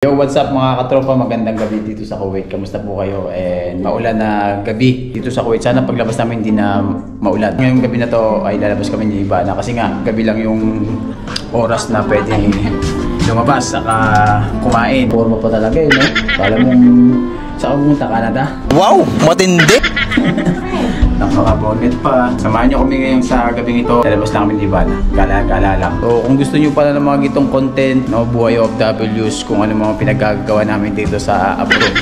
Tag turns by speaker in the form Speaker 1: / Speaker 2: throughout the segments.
Speaker 1: Yo, what's up mga katropa? Magandang gabi dito sa Kuwait. Kamusta po kayo? Maulan na gabi dito sa Kuwait. Sana paglabas namin hindi na maulan. Ngayong gabi na to ay lalabas kami ni Ivana kasi nga gabi lang yung oras na pwede lumabas saka kumain. Forma pa talaga eh, no? Kala mong saan pumunta? Canada?
Speaker 2: Wow! Matindi!
Speaker 1: Nakaka-bonnet pa. Samahan nyo kami ngayon sa gabing ito. Lalabas lang kami ni Ivana. Gala-gala lang. So kung gusto nyo pala ng mga gitong content, no, buhay OFWs, kung ano mga pinagagawa namin dito sa abroad.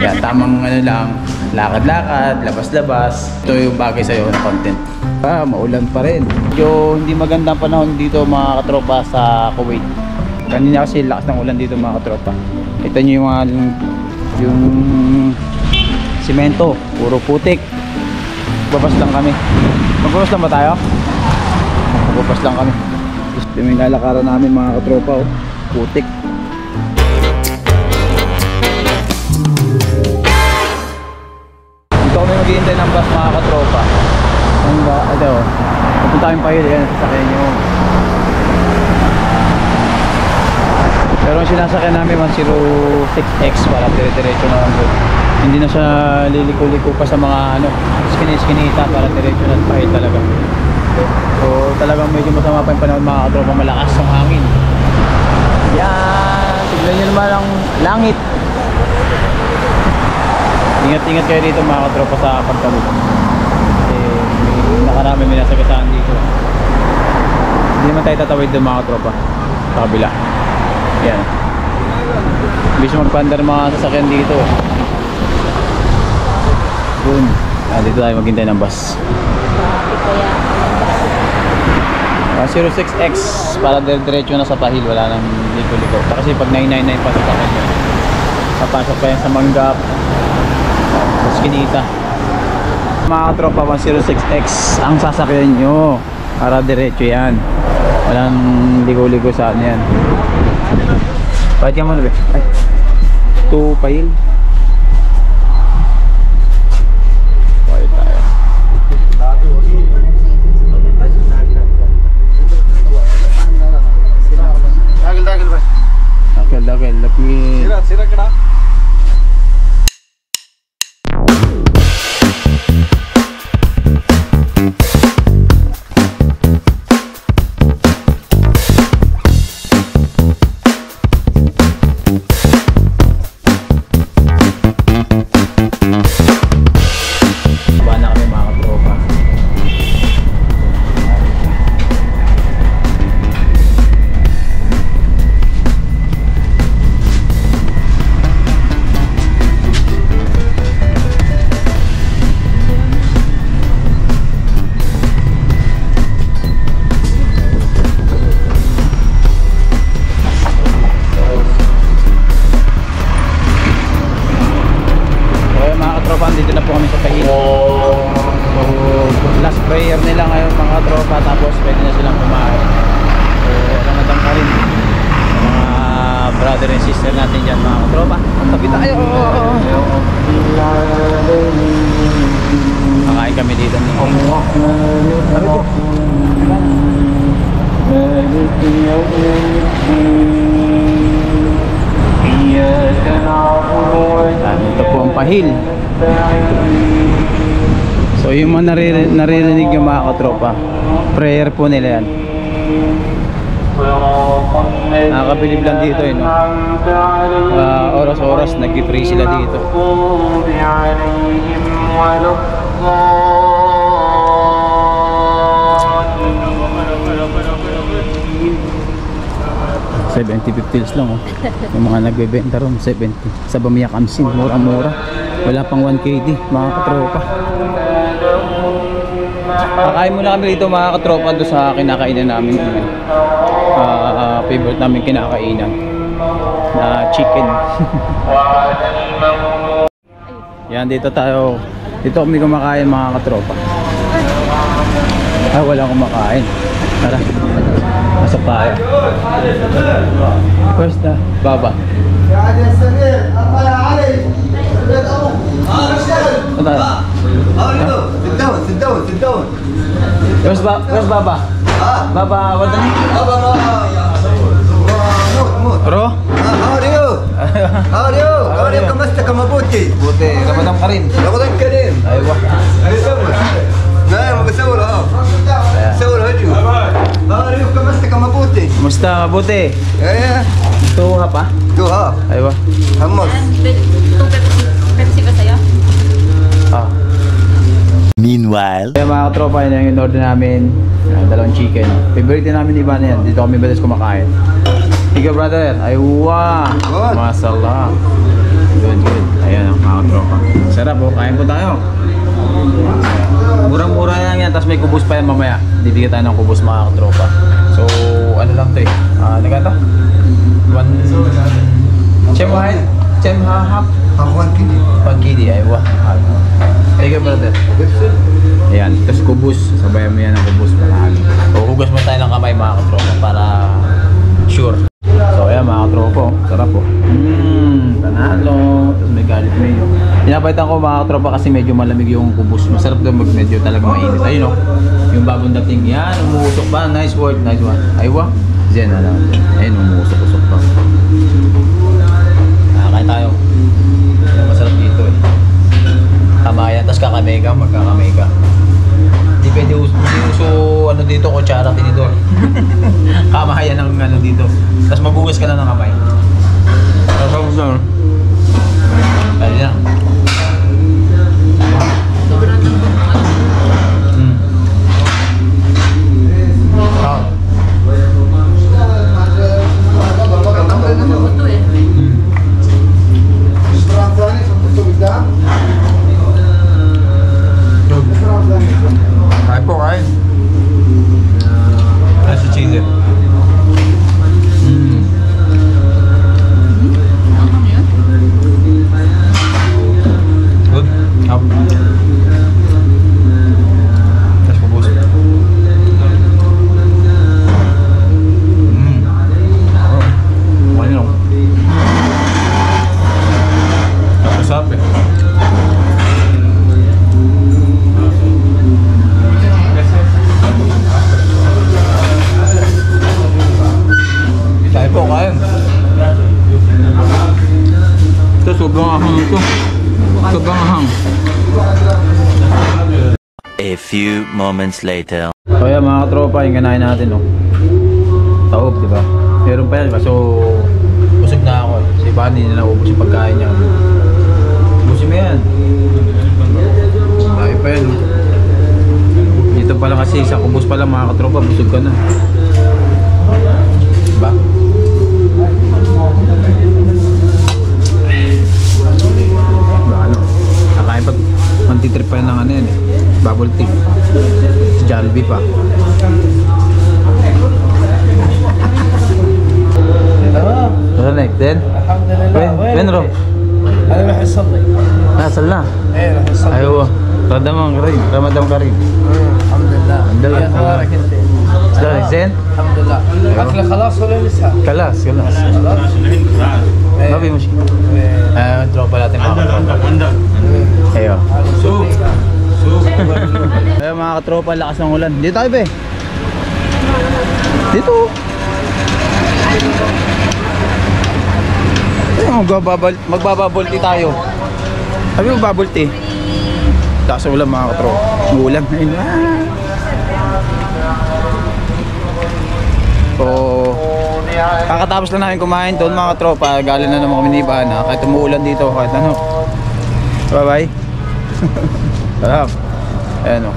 Speaker 1: Yan, tamang ano lang, lakad-lakad, labas-labas. Ito yung bagay sa'yo na content. Maulan pa rin. Medyo hindi magandang panahon dito mga katropa sa Kuwait. Kanina kasi lakas ng ulan dito mga katropa. Ito nyo yung mga yung simento, puro putik. Magbabas lang kami. Magbabas lang ba tayo? Magbabas lang kami. Ito yung lalakaran namin mga katropa, oh. Putik. Dito kami maghihintay ng bus mga katropa. Ito, pupunta kami pa yun. Yan, sasakyan nyo. Pero ang sinasakyan namin 106X para dire-diretso na lang doon. Hindi na siya liliko-liko pa sa mga ano, skinita para diretso na pahit talaga. So talagang medyo masama pa yung panahon mga katropa, malakas ang hangin. Yan, tignan nyo naman ang langit. Ingat-ingat kayo dito mga katropa sa pagtawid. Kasi nakarami may nasagasaan dito. Hindi naman tayo tatawid doon mga katropa, sa kabila. Yan. Bisa magpandar mga sasakyan dito. Boom. Dito tayo maghintay ng bus. 06X para diretso na sa Pahil, wala nang liko-liko. Kasi pag 999 pa sa akin yun, papasok pa yan sa Manggap, sa Skinita. Mga katropa, 106X ang sasakyan nyo para diretso yan, walang liko-liko sa ano yan. Bakit ka muna ba? Ay, 2 Pahil. Dagel tapi sira kada dito na po kami sa Pahil. So, last prayer nila ngayon mga tropa, tapos pwede na silang kumain. So, ramadhan ka rin mga brother and sister natin dyan mga tropa. Tabi tayo! Kakain kami dito ni ito po ang Pahil. So yung mga naririnig yung mga katropa, prayer po nila yan. Nakakabilib lang dito eh, no? Oras-oras nag-pray sila dito. 70 50 lang, oh. Yung mga nagbebenta ron 70 sa Bamiya Kamsin, mura-mura, wala pang 1KD mga katropa. Kakain muna kami dito mga katropa doon sa kinakainan namin. Favorite namin kinakainan na chicken. Yan, dito tayo, dito kami kumakain mga katropa. Wala kumakain. Tara, masok tayo. First na, baba. Sit down. Where's Baba? Baba, what the name? Baba, mut. Bro?
Speaker 2: How are you? How are you? How are you? Kamusta ka mabuti?
Speaker 1: Buti, Ramadan ka rin.
Speaker 2: Ramadan ka rin.
Speaker 1: Aywa.
Speaker 2: نعم بصور بصور هجو هاريو كمست كمبوتي
Speaker 1: Kumusta? Mabuti?
Speaker 2: ايه
Speaker 1: Gusto ka pa?
Speaker 2: دوها
Speaker 1: Aywa.
Speaker 2: حمص
Speaker 3: Pepsi ba sa'yo?
Speaker 1: Ah.
Speaker 4: Meanwhile,
Speaker 1: Kaya mga katropa, yun ang in-order namin. Dalawang chicken. Favorite namin ni Ivana yan. Dito kami balas kumakain. Ikaw brother, aywa!
Speaker 2: Good.
Speaker 1: Masala. Good, good. Ayan ang mga katropa. Sarap po, kain po tayo. Murang-mura lang yan, tapos may kubos pa yan mamaya. Bibigyan tayo ng kubos mga katropa. So, ano lang to eh. Ano ka to? Chemhahap.
Speaker 2: أخوان كده
Speaker 1: Pagkidi, aywa. Ikaw brother. Ayan, tapos kubos. Sabayan mo yan ng kubos para hugas mo tayo ng kamay mga katropa para sure. So ayan mga katropa, sarap po. Panalo. Tapos may garlic mayo. Pinapalitan ko mga katropa kasi medyo malamig yung kubos. Masarap daw mag medyo talaga mainit. Ayun o, yung bagong dating yan, umuusok pa. Nice word, nice one. Aywa. Zen, ano. Ayun, umuusok-usok pa. Kain tayo. Yan, masarap dito eh. Kamayan, tapos kakamay ka, magkakamay ka. Hindi pwede uso ano dito, kutsara, tinidor. Kamayan ng ano dito. Tapos mabugas ka lang ng kamay. Ayun na.
Speaker 3: Sobrang lambot ng ano. Lambot to eh.
Speaker 1: Kain po, kain. Kain si chili. Good. Up. Tapos pabos. Ano? Napasap eh. Kain po, kain. Ito, sobrang ahang ito. Sobrang ahang.
Speaker 4: a few moments later.
Speaker 1: So yan mga katropa, yung kanain natin, no? Taob, di ba? Meron pa yan, so busog na ako. Si Bani nila ubos yung pagkain niya. Ubusin mo yan. Dahil pa yan, no? Dito pa lang kasi, sa kubos pa lang mga katropa, busog ka na. Diba? Ano? Nakain pag mantitrip pa yan ng ano yan eh. Bubble tea. Jollibee pa. رنك زين؟
Speaker 5: الحمد لله.
Speaker 1: وين روح؟
Speaker 5: انا راح اصلي.
Speaker 1: صلنا؟
Speaker 5: ايه راح اصلي.
Speaker 1: ايوه رمضان قريب رمضان قريب.
Speaker 5: الحمد لله.
Speaker 1: الحمد لله.
Speaker 5: اخبارك انت؟
Speaker 1: شلونك زين؟
Speaker 5: الحمد لله. اكل خلاص ولا لسه؟
Speaker 1: خلاص خلاص ما في مشكلة. tropa natin mga katropa. Ayo. Ayo mga katropa, lakas ng ulan. Dito tayo be. Dito. Magbababolti tayo. Sabi mo babolti. Lakas ng ulan mga katropa. Ulan. So, kakatapos lang namin kumain doon mga tropa. Galing na naman kami ni Ivana. Kahit umuulan dito, kahit ano. Bye bye. Sarap. Ayan o.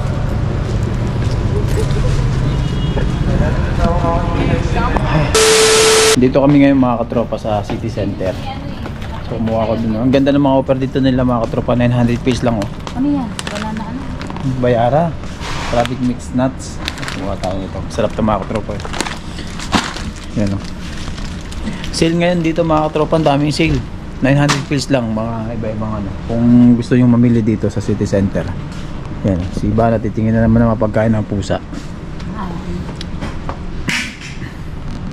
Speaker 1: Dito kami ngayon mga katropa sa city center. So kumuha ko dun. Ang ganda ng mga offer dito nila mga katropa. 900 pesos lang o.
Speaker 3: Ano yan? Wala na ano?
Speaker 1: Bayara. Arabic mixed nuts. Kumuha tayo nito. Sarap ito mga katropa. Yan o. Sale ngayon dito mga katropa, ang daming sale. 900 pills lang, mga iba-ibang ano. Kung gusto nyo mamili dito sa city center. Yan, si Ivana titingin na naman ng mga pagkain ng pusa.
Speaker 3: Ah.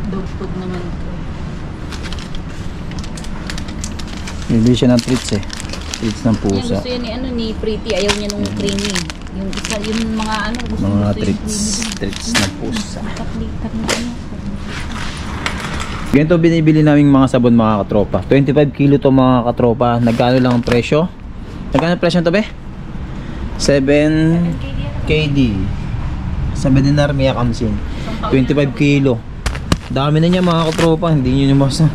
Speaker 3: Dog food naman ito.
Speaker 1: Bibili siya ng treats eh. Treats ng
Speaker 3: Yan,
Speaker 1: pusa.
Speaker 3: gusto yan ni, ano, ni Pretty. Ayaw niya nung creamy. Yung isa, yung mga ano, gusto
Speaker 1: Mga
Speaker 3: gusto yung
Speaker 1: treats.
Speaker 3: creamy.
Speaker 1: Treats ng pusa.
Speaker 3: Takli, ano.
Speaker 1: Ganito binibili naming mga sabon mga katropa. 25 kilo to mga katropa. Nagkano lang ang presyo? Nagkano presyo to be? 7 KD. 7 dinar may kamsin. 25 kilo. Dami na niya mga katropa. Hindi nyo masa.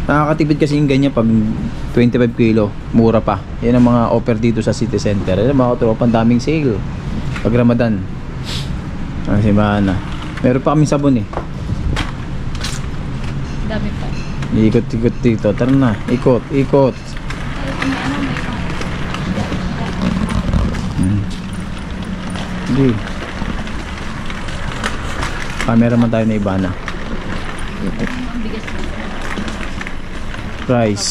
Speaker 1: Nakakatipid kasi yung ganyan pag 25 kilo. Mura pa. Yan ang mga offer dito sa City Center. Yan mga katropa. Ang daming sale. Pag Ramadan. Ang simbahan na. Meron pa kaming sabon eh.
Speaker 3: Dami pa.
Speaker 1: Ikot-ikot dito. Tara na. Ikot. Ikot. Hindi. Camera man tayo na iba na. Price.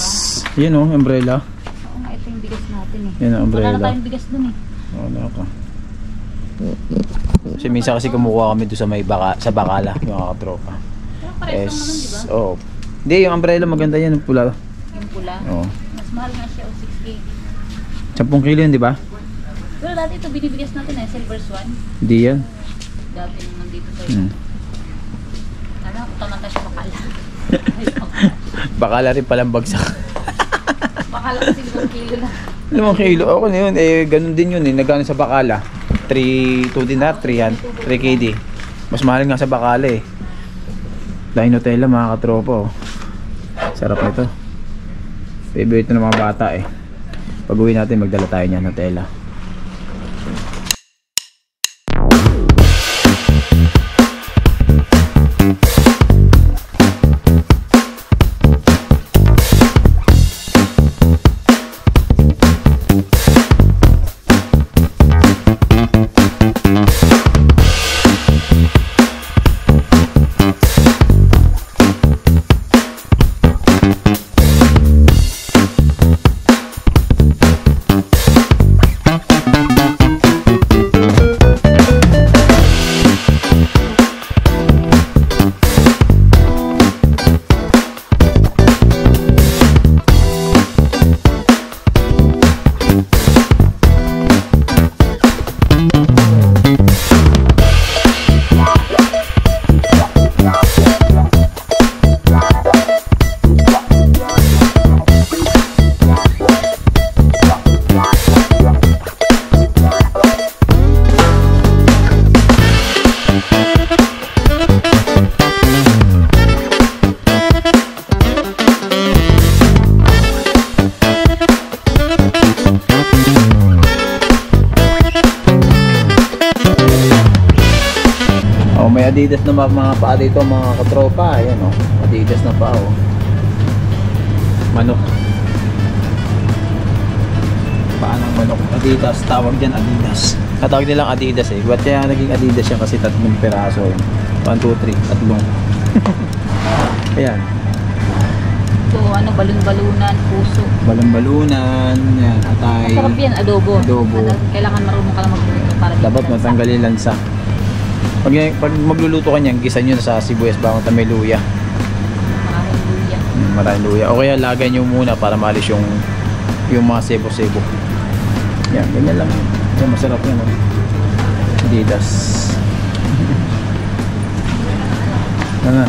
Speaker 1: Yan o, umbrella.
Speaker 3: Oo nga, ito yung bigas natin eh.
Speaker 1: Yan ang umbrella.
Speaker 3: Wala na tayong bigas dun eh.
Speaker 1: Wala ka. Kasi minsan kasi kumukuha kami doon sa may sa Bacala, yung mga katropa.
Speaker 3: Pero parehas naman di ba?
Speaker 1: Oo. Hindi, yung umbrella maganda yan, yung pula.
Speaker 3: Yung pula.
Speaker 1: Oo.
Speaker 3: Mas mahal nga siya o 6K.
Speaker 1: 10 kilo yun, di ba?
Speaker 3: Pero dati ito binibigas natin eh, Silver Swan.
Speaker 1: Hindi yan.
Speaker 3: Dati nung nandito tayo.
Speaker 1: Hmm.
Speaker 3: Ano, utamata siya Bacala.
Speaker 1: Bacala rin palang bagsak.
Speaker 3: Bacala kasi 5 kilo na.
Speaker 1: 5 kilo, ako na yun. Eh, ganun din yun eh. Nagkano sa Bacala? 2 dinar, 3 KD. Mas mahal nga sa Bacala eh. Dahil Nutella mga katropa oh. Sarap nito. Favorite ng mga bata eh. Pag uwi natin magdala tayo niya Nutella. May Adidas na mga paa dito mga katropa. Ayan o, Adidas na paa o. Manok. Paa ng manok. Adidas, tawag dyan Adidas. Katawag nilang Adidas eh. Ba't kaya naging Adidas yan kasi 3 peraso yun. 1, 2, 3, 3. Ayan.
Speaker 3: So ano, balon-balunan, puso.
Speaker 1: Balon-balunan, yan, atay.
Speaker 3: Masarap yan, adobo.
Speaker 1: Adobo.
Speaker 3: Kailangan marunong ka lang magluto para
Speaker 1: Dapat matanggalin lansa. Pag magluluto ka niyan, gisa nyo na sa sibuyas bawang may luya.
Speaker 3: Maraming luya.
Speaker 1: Maraming luya. O kaya lagay nyo muna para maalis yung mga sebo-sebo. Yan, ganyan lang. Yan, masarap yan. Adidas. Ano?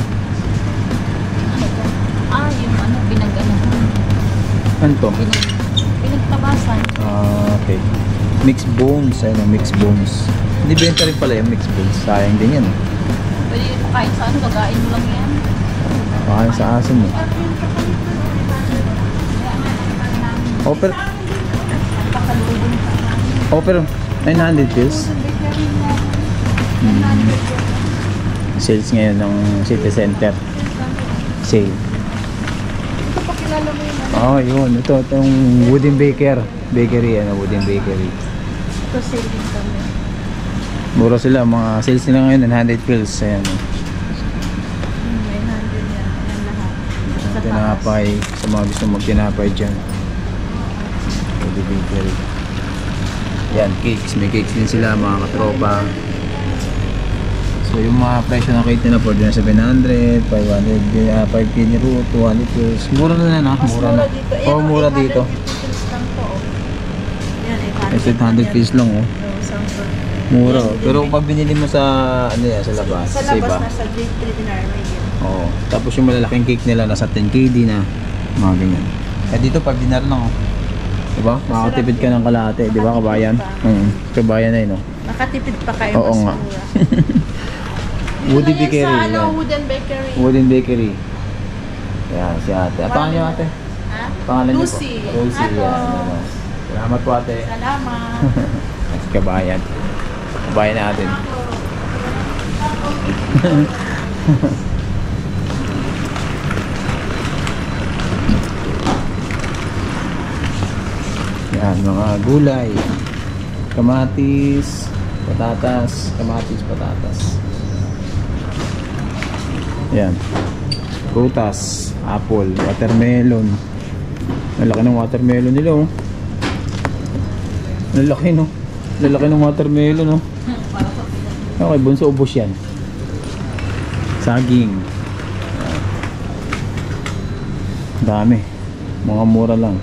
Speaker 3: Ah, yung ano,
Speaker 1: Ano to?
Speaker 3: pinagtabasan.
Speaker 1: Okay. Mixed bones. Ayun, mixed bones. Hindi benta rin pala yung mixed bones. Sayang din yan.
Speaker 3: Pwede yun kahit sa ano, gagain mo lang yan.
Speaker 1: Baka sa aso mo. Offer. Offer. 900 pills. Sales ngayon ng City Center. Sale. Oh, yun. Ito, itong Wooden Bakery, Wooden Bakery.
Speaker 3: Ito sale din kami.
Speaker 1: Mura sila, mga sales nila ngayon, 900 pills. Ayan.
Speaker 3: 900 yan. Ayan lahat. Sa taas.
Speaker 1: Tinapay, sa mga gusto magtinapay dyan. Wooden Bakery. Yan, cakes. May cakes din sila, mga katropa. So, yung mga presyo ng cake nila, for dyan 700, 500, 5 kg root, 200 pills. Mura na yan, ha? Mura na. Oo, mura dito.
Speaker 3: Yan,
Speaker 1: 800 pills lang, oh. Mura, oh. Pero pag binili mo sa, ano yan, sa labas,
Speaker 6: Sa labas
Speaker 1: iba.
Speaker 6: na sa J3 dinar may yun.
Speaker 1: Oo. Tapos yung malalaking cake nila nasa 10 KD na. Mga ganyan. Eh dito pag dinar lang. Diba? Makakatipid ka ng kalahati. Diba kabayan? Kabayan na yun.
Speaker 3: Nakatipid pa kayo.
Speaker 1: Oo nga.
Speaker 3: mura.
Speaker 1: Woody
Speaker 3: Ito na yan
Speaker 1: Bakery.
Speaker 3: sa
Speaker 1: Yan.
Speaker 3: Wooden Bakery.
Speaker 1: Wooden Bakery. Yan si ate. Pangalan niyo ate?
Speaker 3: Ha?
Speaker 1: Pangalan niyo po?
Speaker 3: Lucy.
Speaker 1: Lucy.
Speaker 3: Hello.
Speaker 1: Yan. Salamat po ate.
Speaker 3: Salamat.
Speaker 1: Kabayan. Kabayan natin. Yan, mga gulay. Kamatis, patatas, kamatis, patatas. Yan. Prutas, apple, watermelon. Lalaki ng watermelon nila oh. Lalaki no. Lalaki ng watermelon oh. Okay, bunso ubos yan. Saging. Dami. Mga mura lang.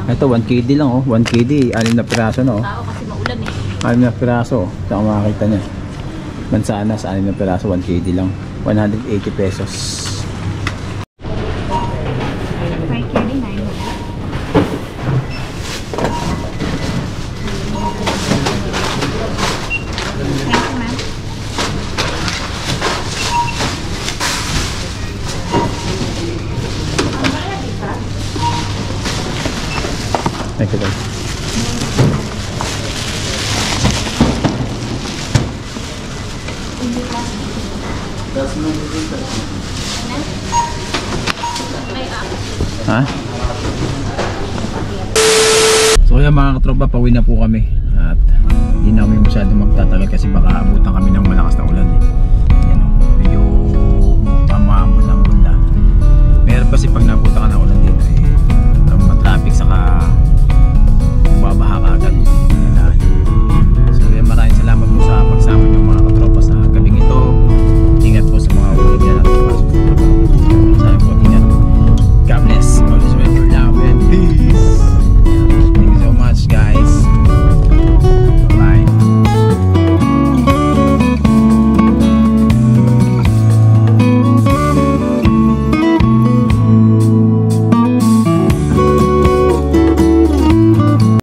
Speaker 1: Ito 1 KD lang oh. 1 KD, 6 na piraso na oh.
Speaker 3: Tao kasi maulan eh.
Speaker 1: 6 na piraso. Saka makakita niya. Mansanas, 6 na piraso, 1 KD lang. 180 pesos.
Speaker 3: May carry na yun. Thank you, ma'am.
Speaker 1: Thank you guys. Ha? So kaya mga katropa, pauwi na po kami. At hindi na kami masyadong magtatagal kasi baka abutan kami ng malakas na ulan eh.